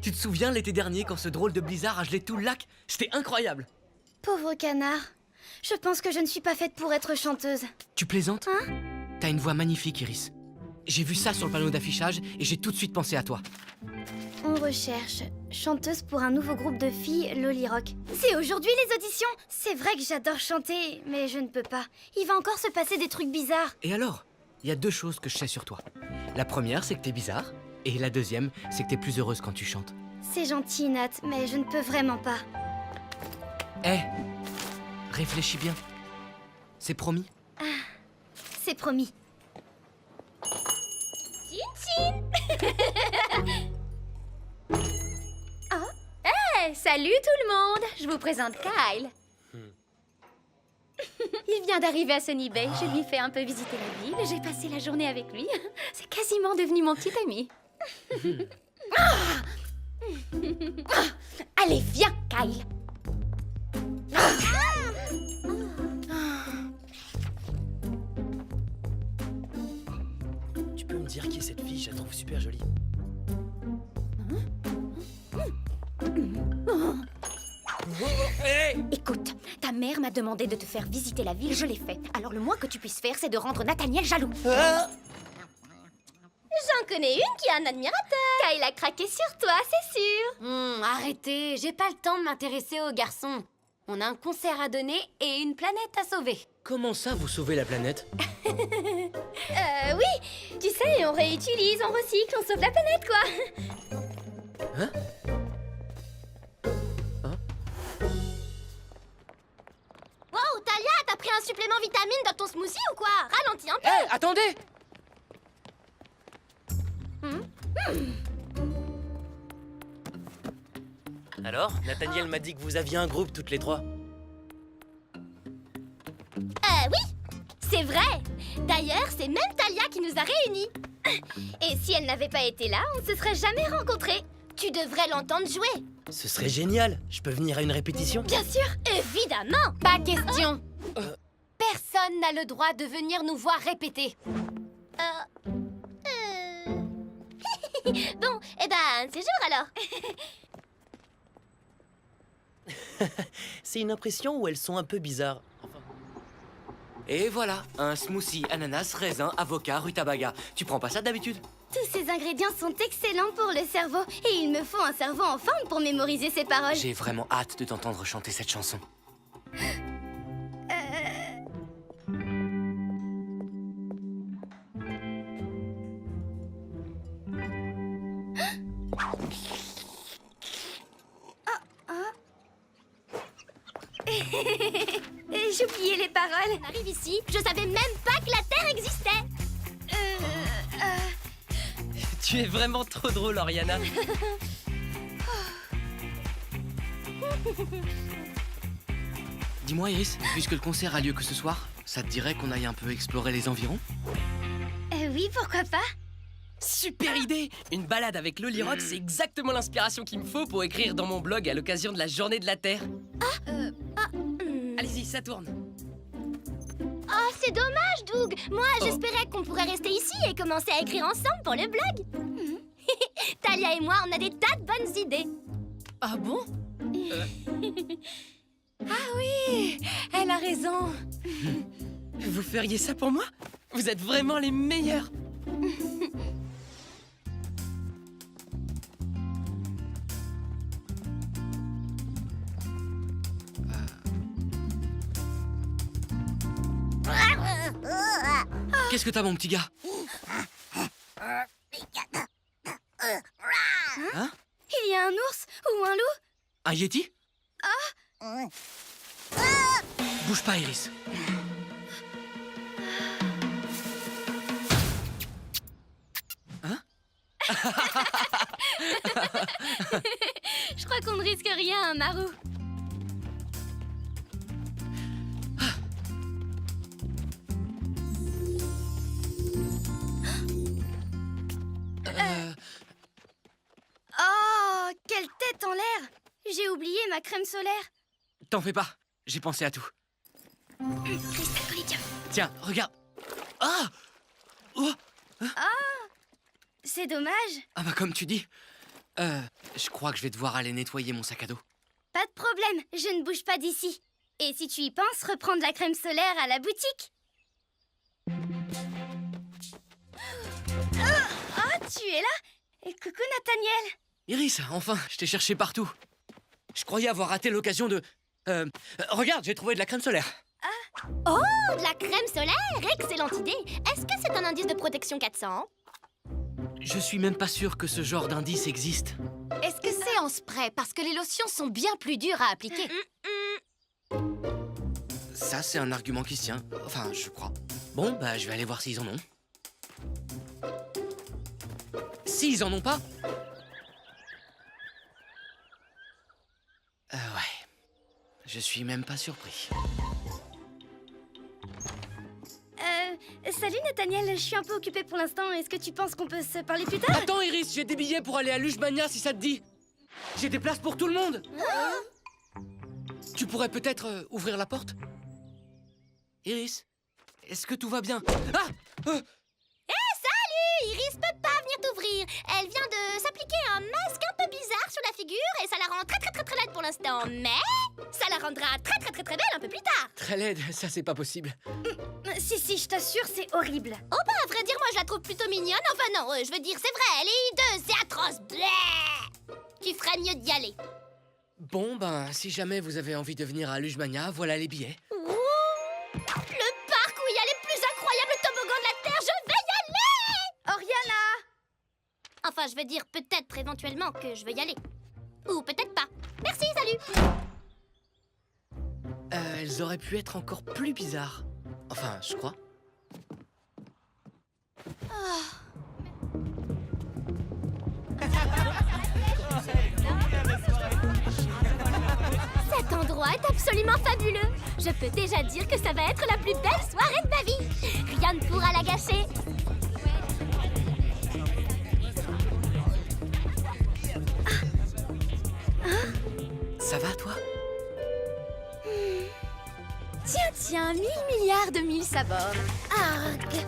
Tu te souviens l'été dernier quand ce drôle de blizzard a gelé tout le lac? C'était incroyable. Pauvre canard. Je pense que je ne suis pas faite pour être chanteuse. Tu plaisantes? Hein? T'as une voix magnifique, Iris. J'ai vu ça sur le panneau d'affichage et j'ai tout de suite pensé à toi. On recherche chanteuse pour un nouveau groupe de filles, Loli Rock. C'est aujourd'hui les auditions. C'est vrai que j'adore chanter, mais je ne peux pas. Il va encore se passer des trucs bizarres. Et alors? Il y a deux choses que je sais sur toi. La première, c'est que t'es bizarre. Et la deuxième, c'est que t'es plus heureuse quand tu chantes. C'est gentil, Nat, mais je ne peux vraiment pas. Hé, réfléchis bien. C'est promis? C'est promis. Hey, salut tout le monde! Je vous présente Kyle. Il vient d'arriver à Sunny Bay. Je lui ai fait un peu visiter la ville. J'ai passé la journée avec lui. C'est quasiment devenu mon petit ami. Allez, viens, Kyle! Tu peux me dire qui est cette fille? Je la trouve super jolie. Hey! Écoute, ta mère m'a demandé de te faire visiter la ville, je l'ai fait. Alors le moins que tu puisses faire, c'est de rendre Nathaniel jaloux. J'en connais une qui a un admirateur. Kyle a craqué sur toi, c'est sûr. Arrêtez, j'ai pas le temps de m'intéresser aux garçons. On a un concert à donner et une planète à sauver. Comment ça, vous sauvez la planète? Oui, tu sais, on réutilise, on recycle, on sauve la planète, quoi. Hein? Wow, Talia, t'as pris un supplément vitamine dans ton smoothie ou quoi? Ralentis un peu. Hé, attendez! Alors, Nathaniel m'a dit que vous aviez un groupe toutes les trois. Oui, c'est vrai. D'ailleurs, c'est même Talia qui nous a réunis. Et si elle n'avait pas été là, on ne se serait jamais rencontrés. Tu devrais l'entendre jouer. Ce serait génial. Je peux venir à une répétition? Bien sûr, évidemment. Pas question. Personne n'a le droit de venir nous voir répéter. Bon, eh ben, c'est jour alors. C'est une impression ou elles sont un peu bizarres? Et voilà, un smoothie, ananas, raisin, avocat, rutabaga. Tu prends pas ça d'habitude? Tous ces ingrédients sont excellents pour le cerveau. Et il me faut un cerveau en forme pour mémoriser ces paroles. J'ai vraiment hâte de t'entendre chanter cette chanson. J'ai oublié les paroles. On arrive ici, je savais même pas que la Terre existait. Tu es vraiment trop drôle, Oriana. Dis-moi, Iris, puisque le concert a lieu que ce soir, ça te dirait qu'on aille un peu explorer les environs? Oui, pourquoi pas? Super idée! Une balade avec Loli Rock, c'est exactement l'inspiration qu'il me faut pour écrire dans mon blog à l'occasion de la Journée de la Terre. Allez-y, ça tourne. Oh, c'est dommage, Doug. Moi, j'espérais qu'on pourrait rester ici et commencer à écrire ensemble pour le blog. Talia et moi, on a des tas de bonnes idées. Ah bon? Ah oui! Elle a raison! Vous feriez ça pour moi? Vous êtes vraiment les meilleurs! Qu'est-ce que t'as, mon petit gars? Hein? Il y a un ours ou un loup? Un yéti? Bouge pas, Iris. Hein? Je crois qu'on ne risque rien, hein, Marou. Oh, quelle tête en l'air! J'ai oublié ma crème solaire. T'en fais pas, j'ai pensé à tout. Cristal Collidium. Tiens, regarde. Ah! Oh! C'est dommage. Ah bah comme tu dis. Je crois que je vais devoir aller nettoyer mon sac à dos. Pas de problème, je ne bouge pas d'ici. Et si tu y penses, reprendre la crème solaire à la boutique. Oh, tu es là? Et coucou Nathaniel. Iris, enfin, je t'ai cherché partout. Je croyais avoir raté l'occasion de... regarde, j'ai trouvé de la crème solaire. Oh, de la crème solaire! Excellente idée! Est-ce que c'est un indice de protection 400? Je suis même pas sûr que ce genre d'indice existe. Est-ce que c'est en spray? Parce que les lotions sont bien plus dures à appliquer. Ça, c'est un argument qui se tient. Enfin, je crois. Bon, bah, je vais aller voir s'ils en ont. S'ils en ont pas... ouais. Je suis même pas surpris. Salut Nathaniel, je suis un peu occupée pour l'instant. Est-ce que tu penses qu'on peut se parler plus tard? Attends, Iris, j'ai des billets pour aller à Luchmania si ça te dit. J'ai des places pour tout le monde. Tu pourrais peut-être ouvrir la porte? Iris, est-ce que tout va bien? Ah! Salut! Iris peut pas venir t'ouvrir. Elle vient de s'appliquer un masque un peu bizarre sur la figure et ça la rend très laide pour l'instant. Mais ça la rendra très belle un peu plus tard. Très laide, ça c'est pas possible. Si, je t'assure, c'est horrible. Oh bah à vrai dire, moi je la trouve plutôt mignonne. Enfin non, je veux dire, c'est vrai, elle est hideuse, c'est atroce. Bleh! Tu ferais mieux d'y aller. Bon, ben, si jamais vous avez envie de venir à Luchmania, voilà les billets. Le parc où il y a les plus incroyables toboggans de la Terre, je vais y aller! Oriana! Enfin, je veux dire peut-être éventuellement que je vais y aller. Ou peut-être pas. Merci, salut! Elles auraient pu être encore plus bizarres. Enfin, je crois. Cet endroit est absolument fabuleux. Je peux déjà dire que ça va être la plus belle soirée de ma vie. Rien ne pourra la gâcher. Ça va, toi? Tiens, 1000 milliards de mille sabords. Arg!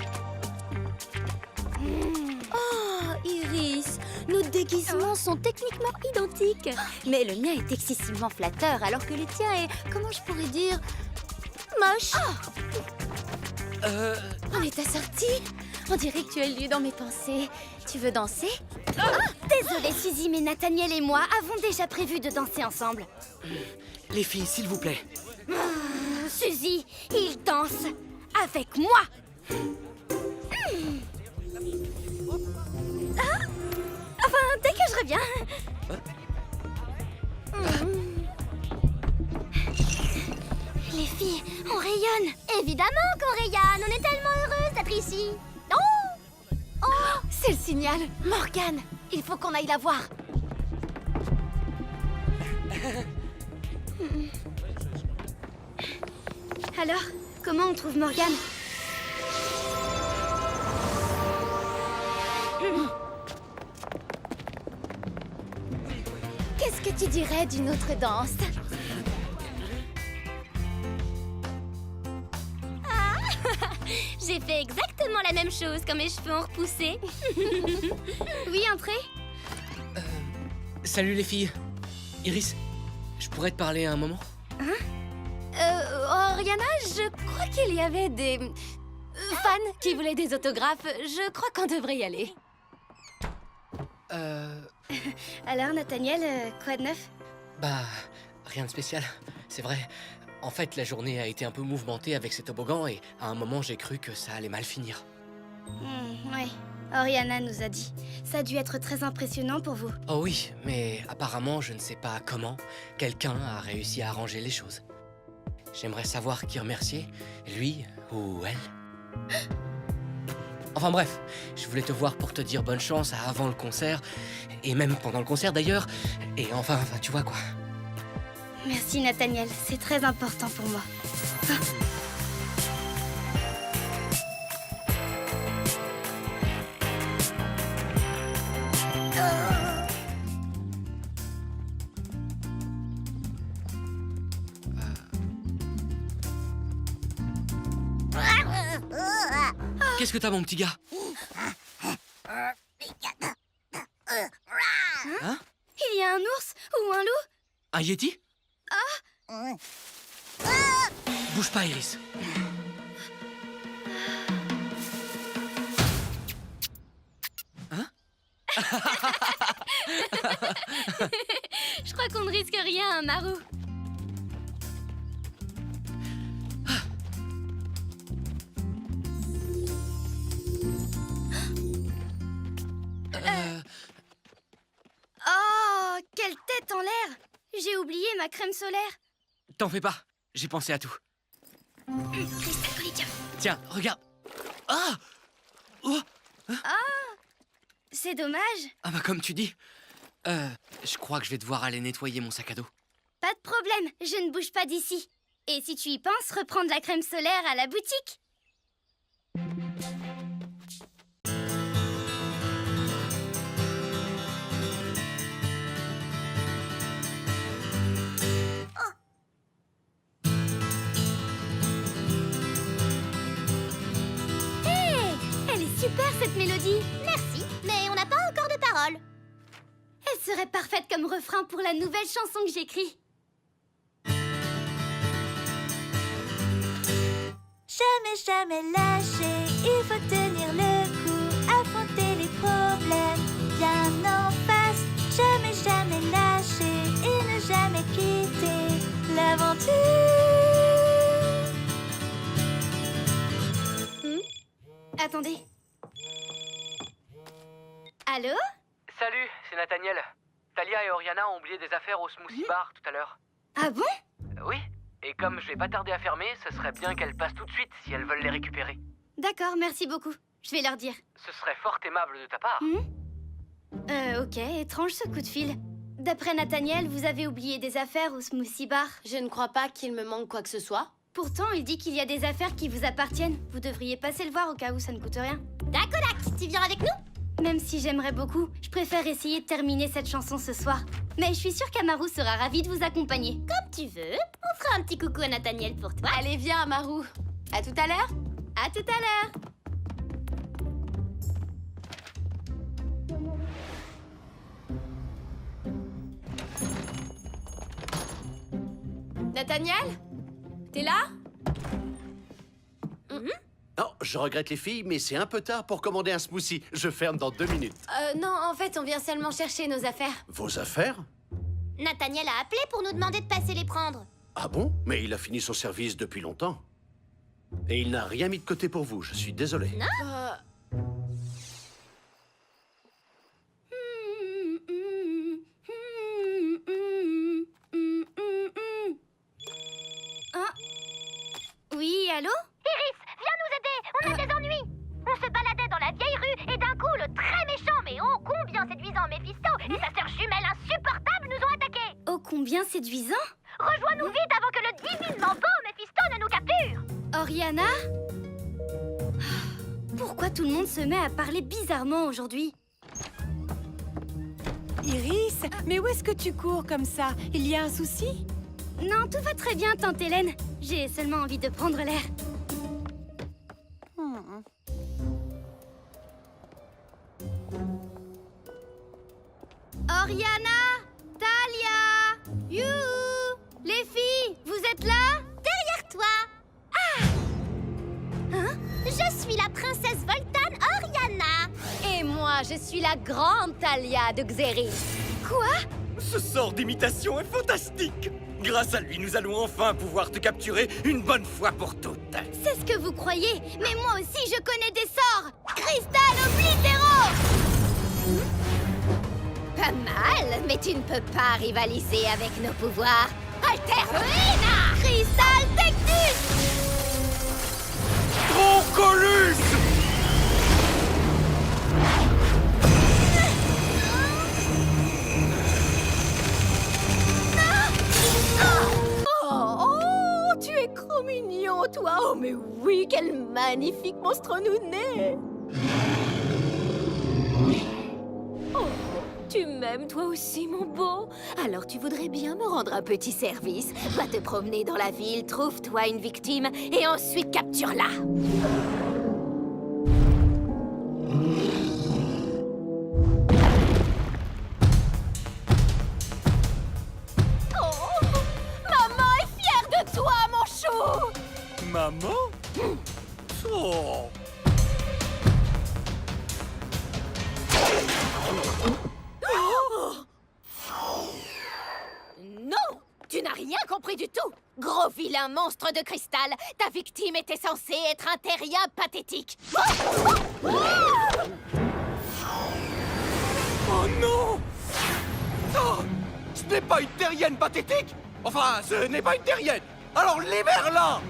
Oh, Iris, nos déguisements sont techniquement identiques. Mais le mien est excessivement flatteur, alors que le tien est, comment je pourrais dire, moche. On est assortis. On dirait que tu es lieu dans mes pensées. Tu veux danser? Désolée Suzy, mais Nathaniel et moi avons déjà prévu de danser ensemble. Les filles, s'il vous plaît. Suzy, il danse avec moi. Enfin, dès que je reviens. Les filles, on rayonne. Évidemment qu'on rayonne. On est tellement heureuses d'être ici. Oh! C'est le signal. Morgane, il faut qu'on aille la voir. Alors, comment on trouve Morgane? Qu'est-ce que tu dirais d'une autre danse? J'ai fait exactement la même chose quand mes cheveux ont repoussé. Oui, entrez. Salut les filles. Iris, je pourrais te parler un moment? Oriana, je crois qu'il y avait des fans qui voulaient des autographes. Je crois qu'on devrait y aller. Alors, Nathaniel, quoi de neuf? Bah, rien de spécial. C'est vrai. En fait, la journée a été un peu mouvementée avec ces toboggans et à un moment, j'ai cru que ça allait mal finir. Oui, Oriana nous a dit. Ça a dû être très impressionnant pour vous. Oh oui, mais apparemment, je ne sais pas comment, quelqu'un a réussi à arranger les choses. J'aimerais savoir qui remercier, lui ou elle. Enfin bref, je voulais te voir pour te dire bonne chance avant le concert, et même pendant le concert d'ailleurs, et enfin, tu vois quoi. Merci, Nathaniel. C'est très important pour moi. Qu'est-ce que t'as, mon petit gars? Yeti? Bouge pas, Iris. Je crois qu'on ne risque rien, hein, Maru. Oh, quelle tête en l'air! J'ai oublié ma crème solaire. T'en fais pas, j'ai pensé à tout. Cristal Collidium. Tiens, regarde. Ah! Oh! C'est dommage. Ah bah comme tu dis. Je crois que je vais devoir aller nettoyer mon sac à dos. Pas de problème, je ne bouge pas d'ici. Et si tu y penses, reprendre la crème solaire à la boutique. Hé, elle est super cette mélodie. Merci, mais on n'a pas encore de paroles. Elle serait parfaite comme refrain pour la nouvelle chanson que j'écris. Jamais, jamais lâcher, il faut tenir le coup, affronter les problèmes, bien en face. Jamais, jamais lâcher et ne jamais quitter l'aventure. Attendez. Allô? Salut, c'est Nathaniel. Talia et Oriana ont oublié des affaires au smoothie bar tout à l'heure. Ah bon? Oui, et comme je vais pas tarder à fermer, ce serait bien qu'elles passent tout de suite si elles veulent les récupérer. D'accord, merci beaucoup. Je vais leur dire. Ce serait fort aimable de ta part. Ok, étrange ce coup de fil. D'après Nathaniel, vous avez oublié des affaires au smoothie bar. Je ne crois pas qu'il me manque quoi que ce soit. Pourtant, il dit qu'il y a des affaires qui vous appartiennent. Vous devriez passer le voir au cas où ça ne coûte rien. D'accord, tu viens avec nous? Même si j'aimerais beaucoup, je préfère essayer de terminer cette chanson ce soir. Mais je suis sûre qu'Amaru sera ravie de vous accompagner. Comme tu veux. On fera un petit coucou à Nathaniel pour toi. Allez, viens, Amaru. À tout à l'heure. À tout à l'heure. Nathaniel? T'es là? Non, je regrette les filles, mais c'est un peu tard pour commander un smoothie. Je ferme dans 2 minutes. Non, en fait, on vient seulement chercher nos affaires. Vos affaires? Nathaniel a appelé pour nous demander de passer les prendre. Ah bon? Mais il a fini son service depuis longtemps. Et il n'a rien mis de côté pour vous, je suis désolé. Oui, allô? Iris, viens nous aider. On a des ennuis. On se baladait dans la vieille rue et d'un coup, le très méchant mais ô combien séduisant Méphisto et sa sœur jumelle insupportable nous ont attaqués. Oh, combien séduisant! Rejoins-nous vite avant que le divinement beau Méphisto ne nous capture. Oriana? Pourquoi tout le monde se met à parler bizarrement aujourd'hui? Iris, mais où est-ce que tu cours comme ça? Il y a un souci? Non, tout va très bien, tante Hélène. J'ai seulement envie de prendre l'air. Oriana! Talia! Youhou! Les filles, vous êtes là? Derrière toi. Hein? Je suis la princesse Voltane Oriana. Et moi, je suis la grande Talia de Xeris. Ce sort d'imitation est fantastique! Grâce à lui, nous allons enfin pouvoir te capturer une bonne fois pour toutes. C'est ce que vous croyez, mais moi aussi je connais des sorts! Cristal Oblitero! Pas mal, mais tu ne peux pas rivaliser avec nos pouvoirs. Alteruina! Cristal Tectus! Troncolus! Oh, tu es trop mignon, toi. Oh, mais oui, quel magnifique monstre nounet. Oh, tu m'aimes toi aussi, mon beau. Alors tu voudrais bien me rendre un petit service. Va te promener dans la ville, trouve-toi une victime et ensuite capture-la. Oh, Oh. Non! Tu n'as rien compris du tout! Gros vilain monstre de cristal, ta victime était censée être un terrien pathétique! Oh non! Oh, ce n'est pas une terrienne pathétique! Enfin, ce n'est pas une terrienne! Alors libère-la!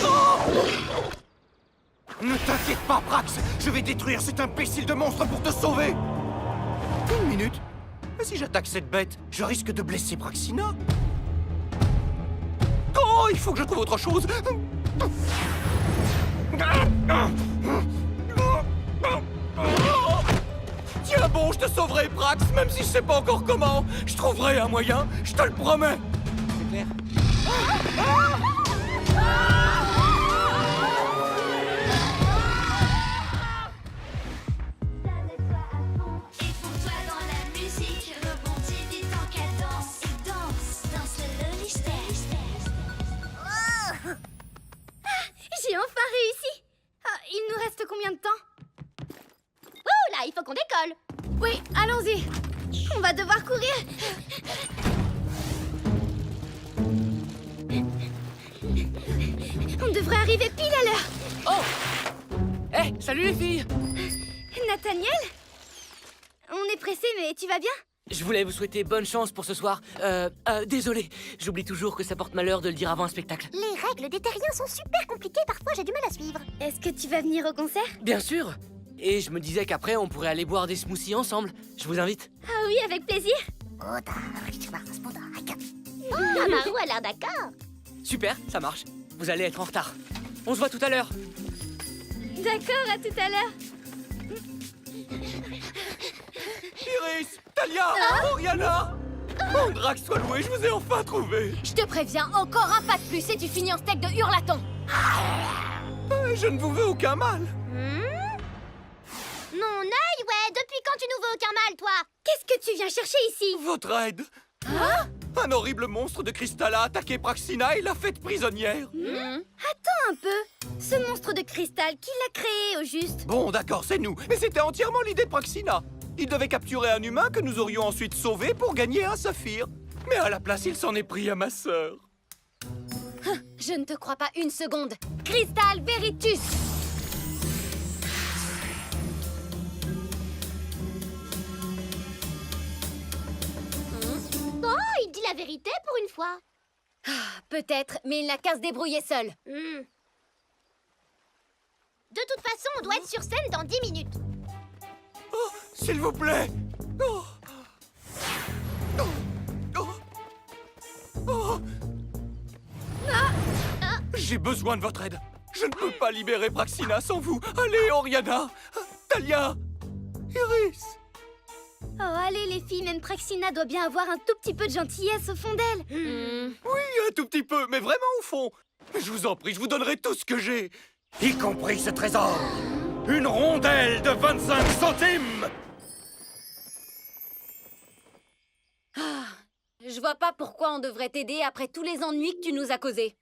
Oh! Ne t'inquiète pas, Brax! Je vais détruire cet imbécile de monstre pour te sauver! Une minute. Mais si j'attaque cette bête, je risque de blesser Praxina. Oh, il faut que je trouve autre chose! Tiens bon, je te sauverai, Brax, même si je sais pas encore comment. Je trouverai un moyen, je te le promets. C'est clair. Toi dans la musique, rebondis vite en cadence et danse le lolistère. J'ai enfin réussi. Ah, il nous reste combien de temps? Oh là, il faut qu'on décolle. Oui, allons-y. On va devoir courir. On devrait arriver pile à l'heure. Oh! Eh, salut les filles! Nathaniel? On est pressé, mais tu vas bien? Je voulais vous souhaiter bonne chance pour ce soir. Désolé, j'oublie toujours que ça porte malheur de le dire avant un spectacle. Les règles des terriens sont super compliquées, parfois j'ai du mal à suivre. Est-ce que tu vas venir au concert? Bien sûr! Et je me disais qu'après, on pourrait aller boire des smoothies ensemble. Je vous invite. Ah oui, avec plaisir. Amaru a l'air d'accord. Super, ça marche. Vous allez être en retard. On se voit tout à l'heure. D'accord, à tout à l'heure. Iris, Talia, Oriana. Oh, Drax soit loué, je vous ai enfin trouvé. Je te préviens, encore un pas de plus et tu finis en steak de hurlaton! Je ne vous veux aucun mal. Mon œil, ouais, depuis quand tu nous veux aucun mal, toi? Qu'est-ce que tu viens chercher ici? Votre aide. Un horrible monstre de cristal a attaqué Praxina et l'a faite prisonnière. Attends un peu. Ce monstre de cristal, qui l'a créé au juste? Bon, d'accord, c'est nous. Mais c'était entièrement l'idée de Praxina. Il devait capturer un humain que nous aurions ensuite sauvé pour gagner un saphir. Mais à la place, il s'en est pris à ma sœur. Je ne te crois pas une seconde! Cristal Veritus! Oh, il dit la vérité pour une fois. Peut-être, mais il n'a qu'à se débrouiller seul. De toute façon, on doit être sur scène dans 10 minutes. Oh, s'il vous plaît. Oh. Oh. Oh. Oh. J'ai besoin de votre aide. Je ne peux pas libérer Praxina sans vous. Allez, Oriana, Talia, Iris. Oh, allez les filles, même Praxina doit bien avoir un tout petit peu de gentillesse au fond d'elle. Oui, un tout petit peu, mais vraiment au fond. Je vous en prie, je vous donnerai tout ce que j'ai. Y compris ce trésor. Une rondelle de 25 centimes. Je vois pas pourquoi on devrait t'aider après tous les ennuis que tu nous as causés.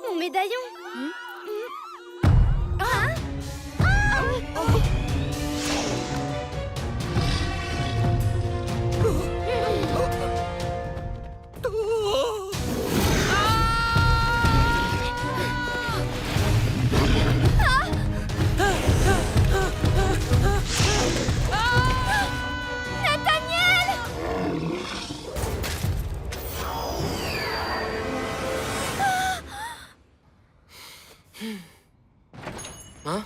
Mon médaillon. Hein?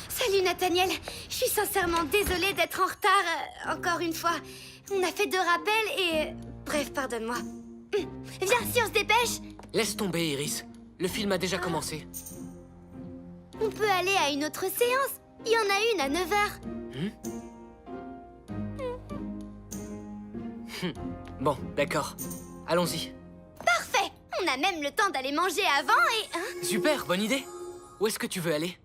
Salut Nathaniel. Je suis sincèrement désolée d'être en retard encore une fois. On a fait 2 rappels et... Bref, pardonne-moi. Viens, si on se dépêche. Laisse tomber, Iris. Le film a déjà commencé. On peut aller à une autre séance. Il y en a une à 9h. Bon, d'accord. Allons-y. Parfait. On a même le temps d'aller manger avant et... Super, bonne idée. Où est-ce que tu veux aller?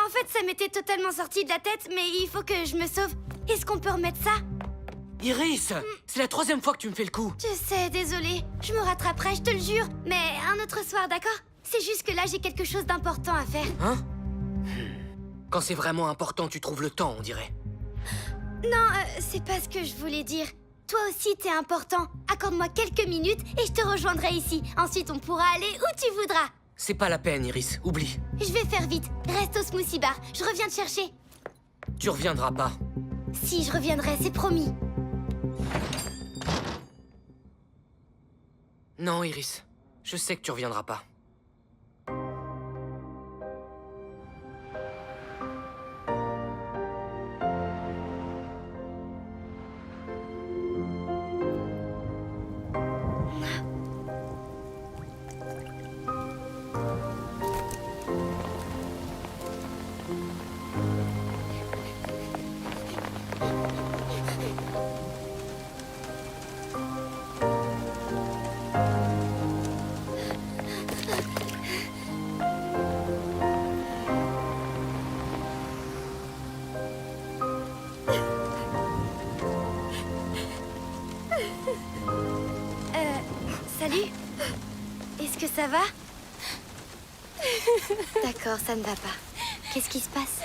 En fait, fait, ça m'était totalement sorti de la tête, mais il faut que je me sauve. Est-ce qu'on peut remettre ça? Iris, c'est la 3e fois que tu me fais le coup. Je sais, désolée. Je me rattraperai, je te le jure. Mais un autre soir, d'accord? C'est juste que là, j'ai quelque chose d'important à faire. Hein? Quand c'est vraiment important, tu trouves le temps, on dirait. Non, c'est pas ce que je voulais dire. Toi aussi, t'es important. Accorde-moi quelques minutes et je te rejoindrai ici. Ensuite, on pourra aller où tu voudras. C'est pas la peine, Iris, oublie. Je vais faire vite. Reste au smoothie bar. Je reviens te chercher. Tu reviendras pas. Si, je reviendrai, c'est promis. Non, Iris. Je sais que tu reviendras pas. Salut. Est-ce que ça va? D'accord, ça ne va pas. Qu'est-ce qui se passe?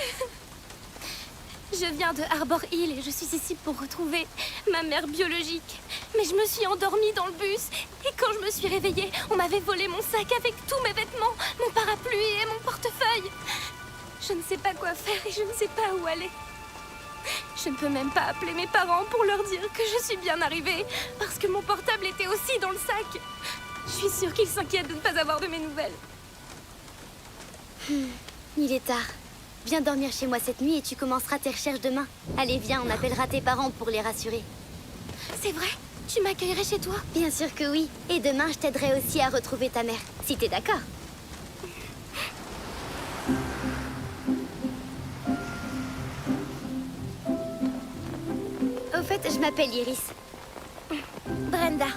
Je viens de Harbor Hill et je suis ici pour retrouver ma mère biologique. Mais je me suis endormie dans le bus. Et quand je me suis réveillée, on m'avait volé mon sac avec tous mes vêtements, mon parapluie et mon portefeuille. Je ne sais pas quoi faire et je ne sais pas où aller. Je ne peux même pas appeler mes parents pour leur dire que je suis bien arrivée, parce que mon portable était aussi dans le sac. Je suis sûre qu'ils s'inquiètent de ne pas avoir de mes nouvelles. Il est tard. Viens dormir chez moi cette nuit et tu commenceras tes recherches demain. Allez, viens, on appellera tes parents pour les rassurer. C'est vrai? Tu m'accueillerais chez toi? Bien sûr que oui. Et demain, je t'aiderai aussi à retrouver ta mère, si t'es d'accord. Au fait, je m'appelle Iris. Brenda.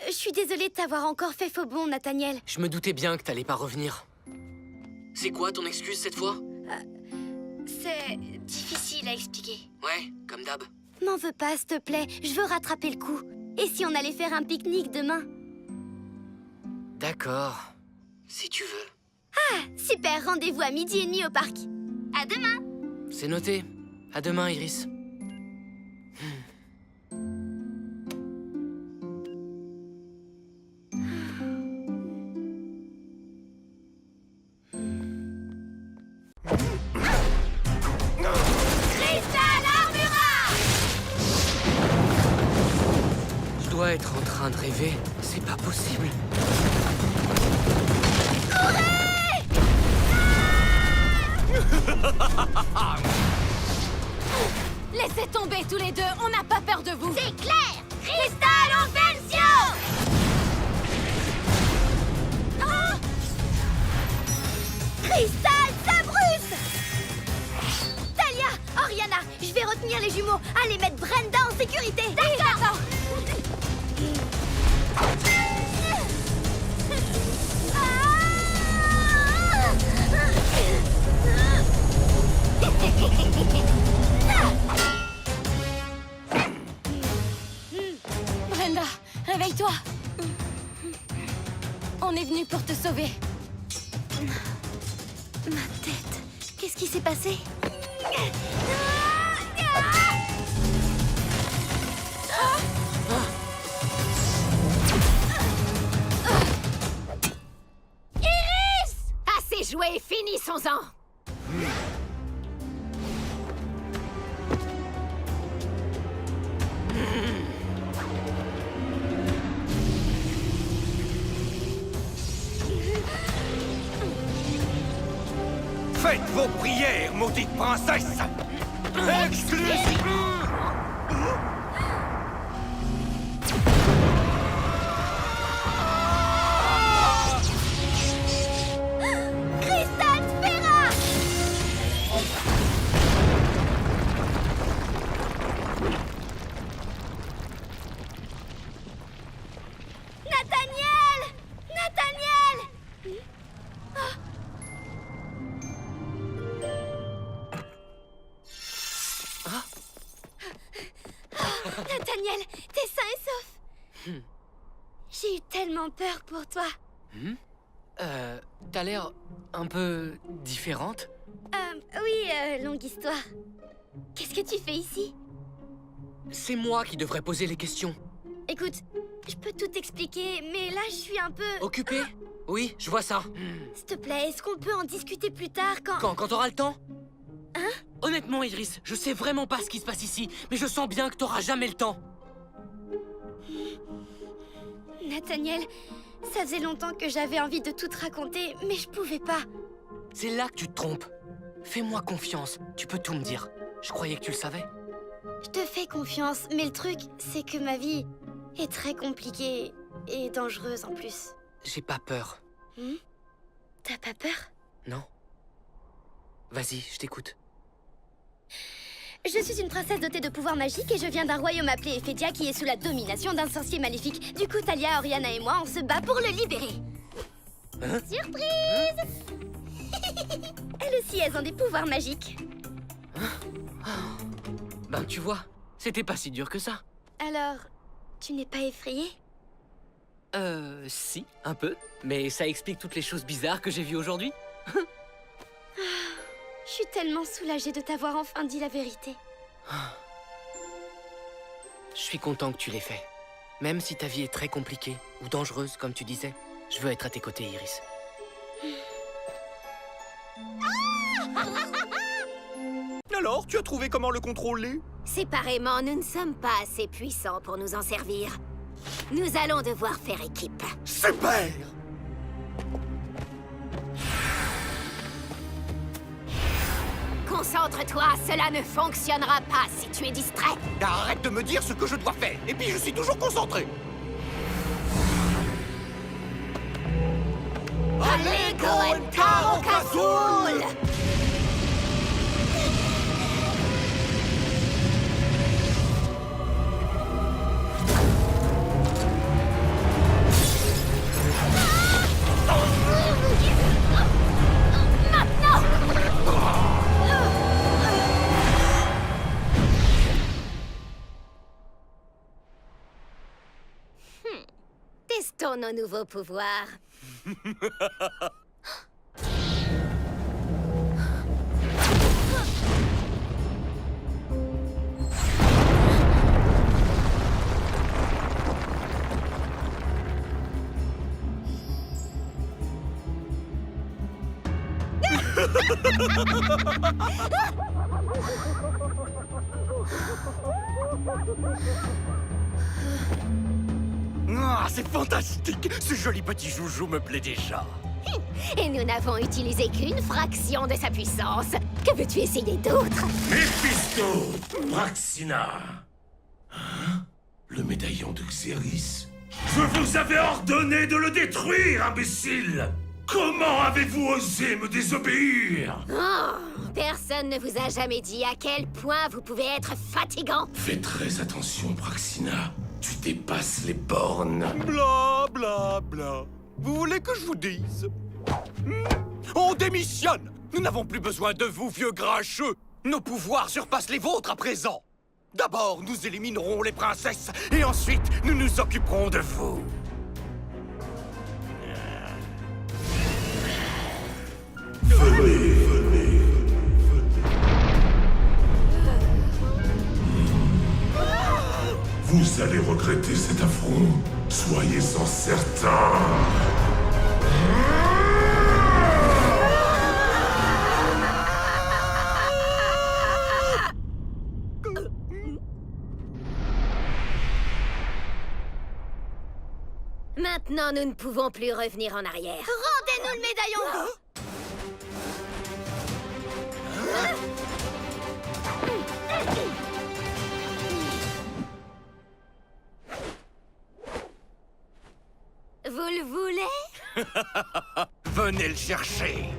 Je suis désolée de t'avoir encore fait faux bond, Nathaniel. Je me doutais bien que t'allais pas revenir. C'est quoi ton excuse cette fois? C'est difficile à expliquer. Ouais, comme d'hab. M'en veux pas, s'il te plaît. Je veux rattraper le coup. Et si on allait faire un pique-nique demain? D'accord. Si tu veux. Ah, super. Rendez-vous à 12h30 au parc. À demain. C'est noté. À demain, Iris. Je dois être en train de rêver. C'est pas possible. Laissez tomber tous les deux, on n'a pas peur de vous. C'est clair! Cristal Offensio! Cristal Sabrus! Talia, Oriana, je vais retenir les jumeaux. Allez mettre Brenda en sécurité. D'accord! Brenda, réveille-toi. On est venu pour te sauver. Ma tête. Qu'est-ce qui s'est passé? Assez joué, finissons-en. Faites vos prières, maudite princesse. Exclusif. Cristal Sphera! Nathaniel! Nathaniel! Nathaniel, t'es sain et sauf. J'ai eu tellement peur pour toi. T'as l'air un peu différente. Oui, longue histoire. Qu'est-ce que tu fais ici? C'est moi qui devrais poser les questions. Écoute, je peux tout expliquer, mais là, je suis un peu... Occupé? Oui, je vois ça. S'il te plaît, est-ce qu'on peut en discuter plus tard Quand t'auras le temps? Hein? Honnêtement, Iris, je sais vraiment pas ce qui se passe ici, mais je sens bien que t'auras jamais le temps. Nathaniel, ça faisait longtemps que j'avais envie de tout te raconter, mais je pouvais pas. C'est là que tu te trompes. Fais-moi confiance, tu peux tout me dire. Je croyais que tu le savais. Je te fais confiance, mais le truc, c'est que ma vie est très compliquée et dangereuse en plus. J'ai pas peur. T'as pas peur? Non? Vas-y, je t'écoute. Je suis une princesse dotée de pouvoirs magiques et je viens d'un royaume appelé Ephédia qui est sous la domination d'un sorcier maléfique. Du coup, Talia, Oriana et moi, on se bat pour le libérer. Hein? Surprise! Elles aussi, elles ont des pouvoirs magiques. Ben, tu vois, c'était pas si dur que ça. Alors, tu n'es pas effrayée? Si, un peu. Mais ça explique toutes les choses bizarres que j'ai vues aujourd'hui. Je suis tellement soulagée de t'avoir enfin dit la vérité. Je suis content que tu l'aies fait. Même si ta vie est très compliquée ou dangereuse, comme tu disais, je veux être à tes côtés, Iris. Alors, tu as trouvé comment le contrôler? Séparément, nous ne sommes pas assez puissants pour nous en servir. Nous allons devoir faire équipe. Super! Concentre-toi, cela ne fonctionnera pas si tu es distrait. Arrête de me dire ce que je dois faire, et puis je suis toujours concentré. Allego Entaro Kazul! Testons nos nouveaux pouvoirs. Ah, c'est fantastique! Ce joli petit joujou me plaît déjà. Et nous n'avons utilisé qu'une fraction de sa puissance. Que veux-tu essayer d'autre? Mephisto! Praxina! Hein? Le médaillon de Xéris? Je vous avais ordonné de le détruire, imbécile! Comment avez-vous osé me désobéir? Oh, personne ne vous a jamais dit à quel point vous pouvez être fatigant. Fais très attention, Praxina. Tu dépasses les bornes. Bla bla bla. Vous voulez que je vous dise? On démissionne! Nous n'avons plus besoin de vous, vieux grincheux! Nos pouvoirs surpassent les vôtres à présent! D'abord, nous éliminerons les princesses, et ensuite, nous nous occuperons de vous! Venez, venez. Vous allez regretter cet affront. Soyez-en certains. Maintenant, nous ne pouvons plus revenir en arrière. Rendez-nous le médaillon! Venez le chercher.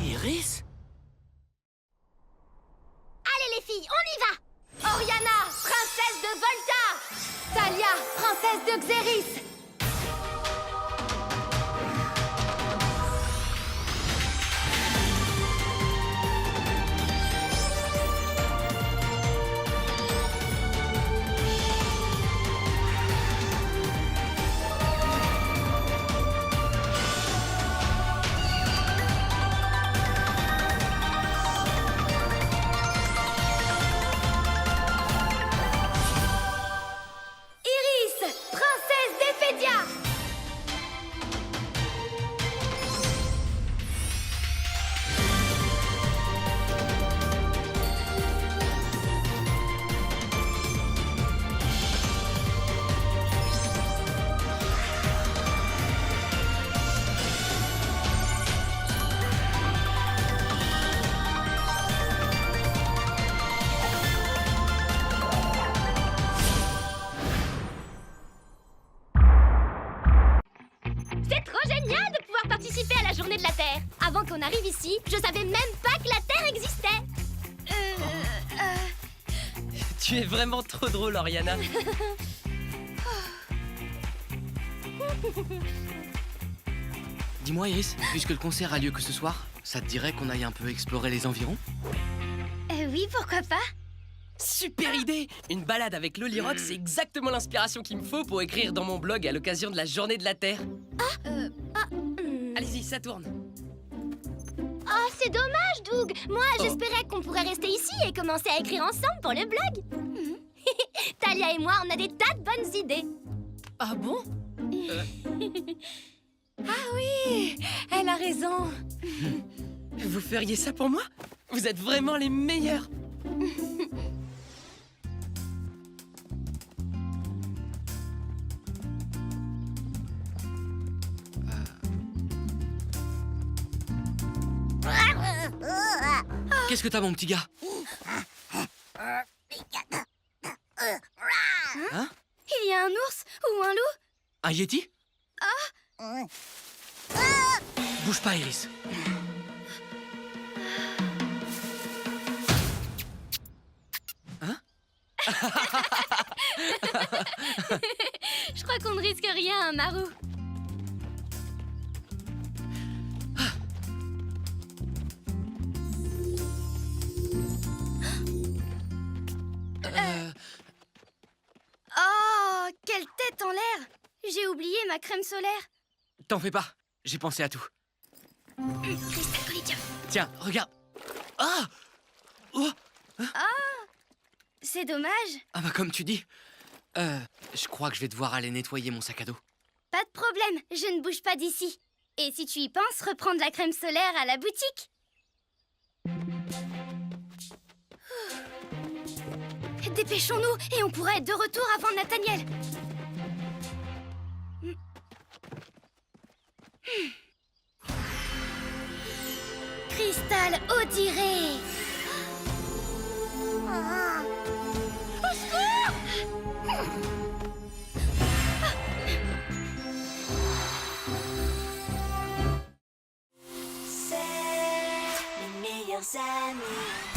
Iris? Allez les filles, on y va! Oriana, princesse de Volta! Talia, princesse de Xeris! Iris, princesse d'Ephédia! C'est trop génial de pouvoir participer à la journée de la Terre! Avant qu'on arrive ici, je savais même pas que la Terre existait! Tu es vraiment trop drôle, Oriana. Dis-moi, Iris, puisque le concert a lieu que ce soir, ça te dirait qu'on aille un peu explorer les environs? Oui, pourquoi pas? Super idée! Une balade avec Loli Rock, c'est exactement l'inspiration qu'il me faut pour écrire dans mon blog à l'occasion de la journée de la Terre. Allez-y, ça tourne. Oh, c'est dommage, Doug! Moi, j'espérais qu'on pourrait rester ici et commencer à écrire ensemble pour le blog. Talia et moi, on a des tas de bonnes idées. Ah bon Ah oui, elle a raison. Vous feriez ça pour moi? Vous êtes vraiment les meilleurs. Qu'est-ce que t'as, mon petit gars? Hein? Il y a un ours ou un loup? Un yéti? Bouge pas, Iris. Hein? Je crois qu'on ne risque rien, Maru. Oh, quelle tête en l'air! J'ai oublié ma crème solaire. T'en fais pas, j'ai pensé à tout. Cristal Collidium. Tiens, regarde. Ah! Oh! C'est dommage. Ah bah comme tu dis. Je crois que je vais devoir aller nettoyer mon sac à dos. Pas de problème, je ne bouge pas d'ici. Et si tu y penses, reprendre la crème solaire à la boutique. Dépêchons-nous et on pourra être de retour avant Nathaniel. Cristal Odyré. Au secours! C'est les meilleurs amis.